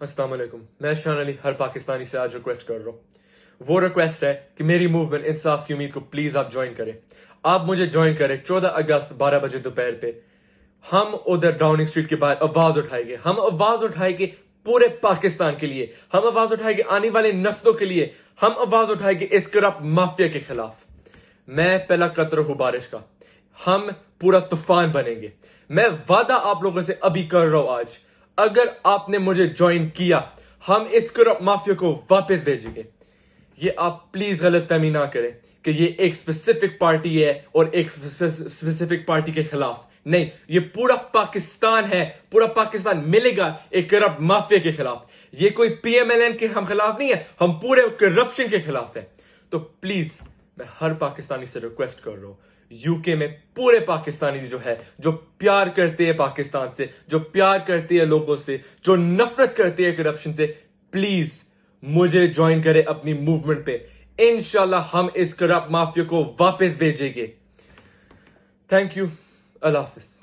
السلام علیکم. میں شان علی ہر پاکستانی سے آج ریکویسٹ کر رہا ہوں. وہ ریکویسٹ ہے کہ میری موومنٹ انصاف کی امید کو پلیز آپ جوائن کریں. آپ مجھے جوائن کریں 14 اگست 12 بجے دوپہر پہ. ہم ادھر ڈاؤننگ اسٹریٹ کے باہر آواز اٹھائیں گے. ہم آواز اٹھائیں گے پورے پاکستان کے لیے. ہم آواز اٹھائیں گے آنے والے نسلوں کے لیے. ہم آواز اٹھائیں گے اس کرپٹ مافیا کے خلاف. میں پہلا قطرہ ہوں بارش کا. ہم پورا طوفان بنیں گے. میں وعدہ آپ لوگوں سے ابھی کر رہا ہوں آج, اگر آپ نے مجھے جوائن کیا ہم اس کرپٹ مافیا کو واپس بھیجیں گے. یہ آپ پلیز غلط فہمی نہ کریں کہ یہ ایک اسپیسیفک پارٹی ہے اور ایک اسپیسیفک پارٹی کے خلاف نہیں. یہ پورا پاکستان ہے. پورا پاکستان ملے گا ایک کرپٹ مافیا کے خلاف. یہ کوئی پی ایم ایل این کے ہم خلاف نہیں ہے, ہم پورے کرپشن کے خلاف ہیں. تو پلیز میں ہر پاکستانی سے ریکویسٹ کر رہا ہوں, یو کے میں پورے پاکستانی جو ہے, جو پیار کرتے ہیں پاکستان سے, جو پیار کرتے ہیں لوگوں سے, جو نفرت کرتے ہیں کرپشن سے, پلیز مجھے جوائن کرے اپنی موومنٹ پہ. انشاءاللہ ہم اس کرپٹ مافیا کو واپس بھیجیں گے. Thank you. اللہ حافظ.